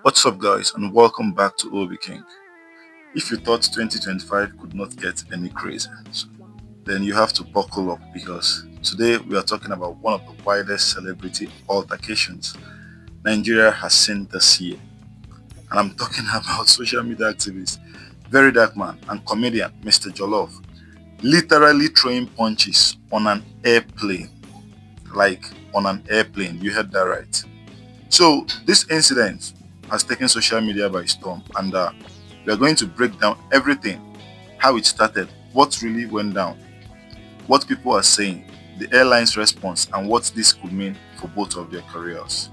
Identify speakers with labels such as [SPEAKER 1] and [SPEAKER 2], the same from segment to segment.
[SPEAKER 1] What's up, guys, and welcome back to Obi King. If you thought 2025 could not get any crazier, then you have to buckle up because today we are talking about one of the widest celebrity altercations Nigeria has seen this year. And I'm talking about social media activist, very dark man, and comedian Mr. Jollof literally throwing punches on an airplane. Like on an airplane, you heard that right. So this incident has taken social media by storm, and we are going to break down everything, how it started, what really went down, what people are saying, the airline's response, and what this could mean for both of their careers.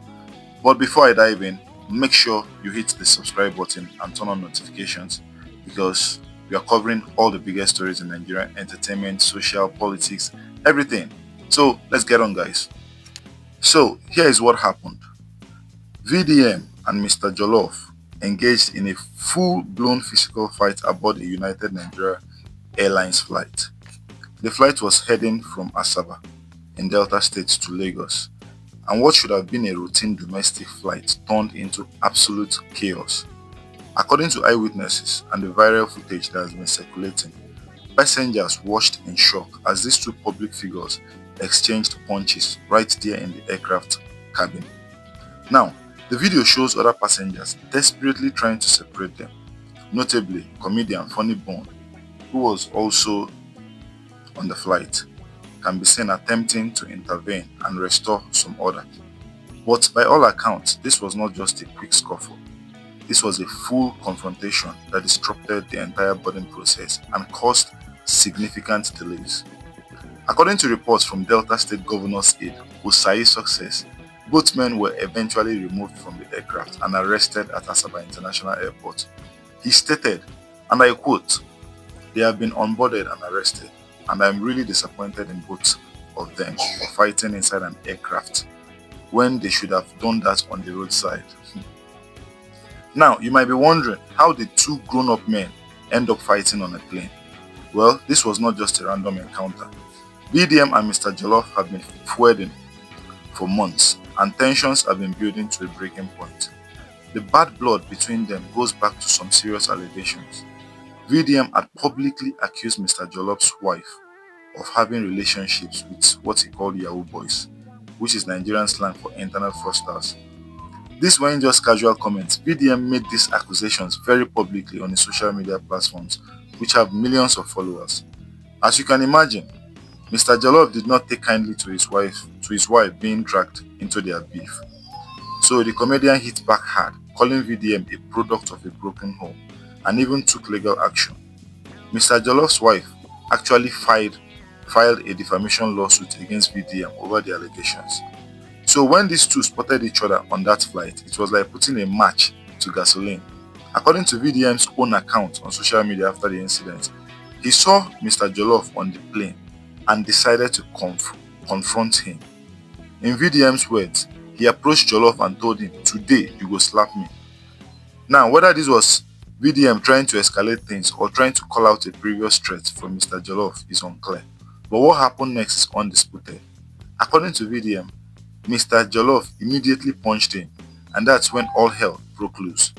[SPEAKER 1] But before I dive in, make sure you hit the subscribe button and turn on notifications because we are covering all the biggest stories in Nigerian entertainment, social, politics, everything. So let's get on, guys. So here is what happened. VDM and Mr. Jollof engaged in a full-blown physical fight aboard a United Nigeria Airlines flight. The flight was heading from Asaba in Delta State to Lagos, and what should have been a routine domestic flight turned into absolute chaos. According to eyewitnesses and the viral footage that has been circulating, passengers watched in shock as these two public figures exchanged punches right there in the aircraft cabin. Now, the video shows other passengers desperately trying to separate them, notably comedian Funny Bone, who was also on the flight, can be seen attempting to intervene and restore some order. But by all accounts, this was not just a quick scuffle. This was a full confrontation that disrupted the entire boarding process and caused significant delays. According to reports from Delta State Governor's aide, Osai Success, both men were eventually removed from the aircraft and arrested at Asaba International Airport. He stated, and I quote, "They have been onboarded and arrested, and I am really disappointed in both of them for fighting inside an aircraft when they should have done that on the roadside." Now, you might be wondering, how did two grown-up men end up fighting on a plane? Well, this was not just a random encounter. BDM and Mr. Jollof have been feuding for months, and tensions have been building to a breaking point. The bad blood between them goes back to some serious allegations. VDM had publicly accused Mr. Jollof's wife of having relationships with what he called Yahoo boys, which is Nigerian slang for internet fraudsters. These weren't just casual comments. VDM made these accusations very publicly on his social media platforms, which have millions of followers. As you can imagine, Mr. Jollof did not take kindly to his wife being dragged into their beef. So the comedian hit back hard, calling VDM a product of a broken home, and even took legal action. Mr. Jollof's wife actually filed a defamation lawsuit against VDM over the allegations. So when these two spotted each other on that flight, it was like putting a match to gasoline. According to VDM's own account on social media after the incident, he saw Mr. Jollof on the plane and decided to confront him. In VDM's words, he approached Jollof and told him, "Today you go slap me." Now, whether this was VDM trying to escalate things or trying to call out a previous threat from Mr. Jollof is unclear. But what happened next is undisputed. According to VDM, Mr. Jollof immediately punched him, and that's when all hell broke loose.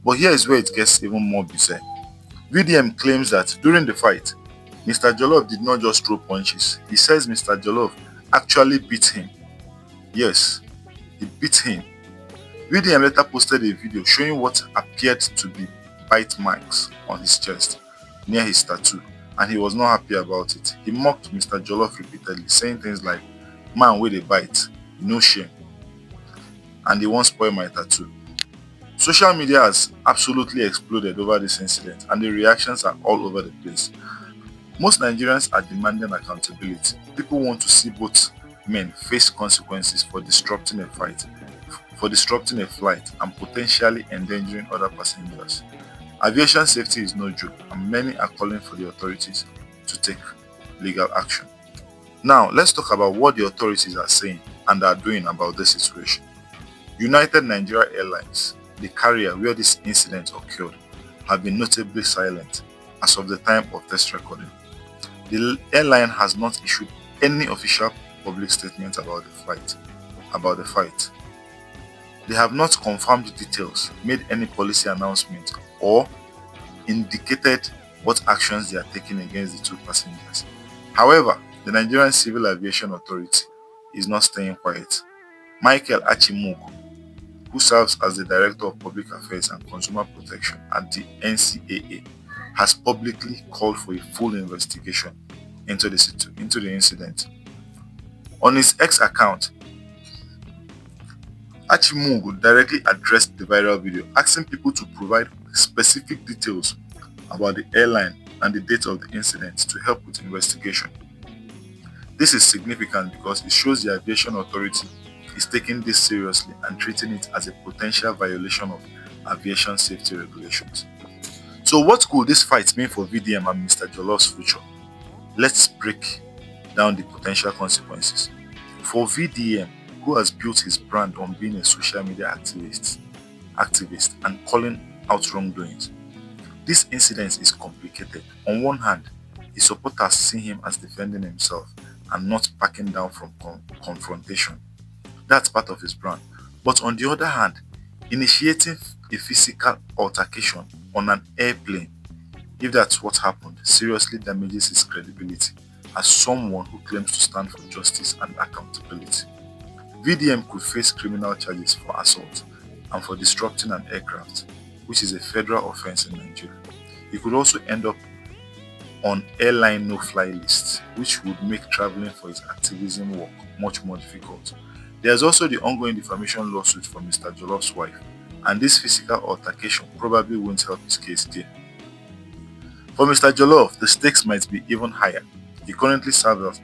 [SPEAKER 1] But here is where it gets even more bizarre. VDM claims that during the fight, Mr. Jollof did not just throw punches. He says Mr. Jollof actually beat him. Yes, he beat him. VDM later posted a video showing what appeared to be bite marks on his chest near his tattoo, and he was not happy about it. He mocked Mr. Jollof repeatedly, saying things like, "Man with a bite, no shame, and they won't spoil my tattoo." Social media has absolutely exploded over this incident, and the reactions are all over the place. Most Nigerians are demanding accountability. People want to see both men face consequences for disrupting a flight, and potentially endangering other passengers. Aviation safety is no joke, and many are calling for the authorities to take legal action. Now, let's talk about what the authorities are saying and are doing about this situation. United Nigeria Airlines, the carrier where this incident occurred, have been notably silent as of the time of this recording. The airline has not issued any official public statement about the fight. They have not confirmed details, made any policy announcement, or indicated what actions they are taking against the two passengers. However, the Nigerian Civil Aviation Authority is not staying quiet. Michael Achimugwu, who serves as the Director of Public Affairs and Consumer Protection at the NCAA, has publicly called for a full investigation into the incident. On his X account, Achimugwu directly addressed the viral video, asking people to provide specific details about the airline and the date of the incident to help with investigation. This is significant because it shows the aviation authority is taking this seriously and treating it as a potential violation of aviation safety regulations. So what could this fight mean for VDM and Mr. Jollof's future? Let's break down the potential consequences. For VDM, who has built his brand on being a social media activist and calling out wrongdoings, this incident is complicated. On one hand, his supporters see him as defending himself and not backing down from confrontation. That's part of his brand. But on the other hand, initiating a physical altercation on an airplane, if that's what happened, seriously damages his credibility as someone who claims to stand for justice and accountability. VDM could face criminal charges for assault and for disrupting an aircraft, which is a federal offense in Nigeria. He could also end up on airline no-fly lists, which would make traveling for his activism work much more difficult. There's also the ongoing defamation lawsuit for Mr. Jollof's wife, and this physical altercation probably won't help his case there. For Mr. Jollof, the stakes might be even higher. He currently serves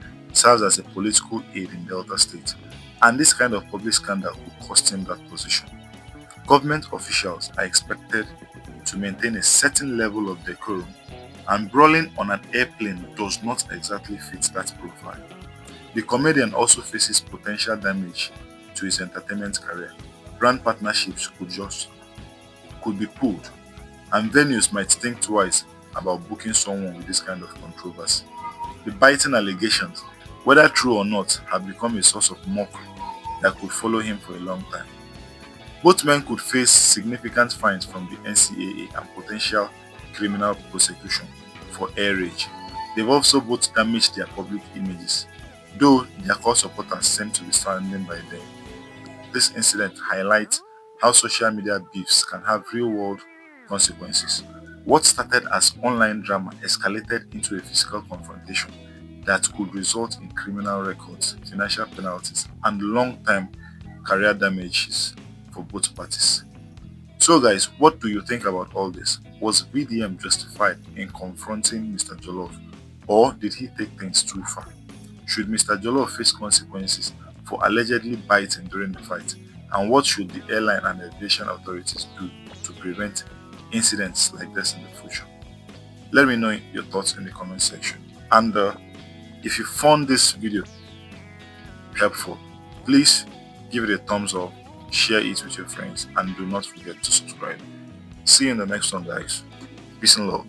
[SPEAKER 1] as a political aide in Delta State, and this kind of public scandal could cost him that position. Government officials are expected to maintain a certain level of decorum, and brawling on an airplane does not exactly fit that profile. The comedian also faces potential damage to his entertainment career. Brand partnerships could be pulled, and venues might think twice about booking someone with this kind of controversy. The biting allegations, whether true or not, have become a source of mockery that could follow him for a long time. Both men could face significant fines from the NCAA and potential criminal prosecution for air rage. They've also both damaged their public images, though their core supporters seem to be standing by them. This incident highlights how social media beefs can have real-world consequences. What started as online drama escalated into a physical confrontation that could result in criminal records, financial penalties, and long-term career damages for both parties. So guys, what do you think about all this? Was VDM justified in confronting Mr. Jollof, or did he take things too far? Should Mr. Jollof face consequences for allegedly biting during the fight? And what should the airline and aviation authorities do to prevent incidents like this in the future? Let me know your thoughts in the comment section. And if you found this video helpful, please give it a thumbs up, share it with your friends, and do not forget to subscribe. See you in the next one, guys. Peace and love.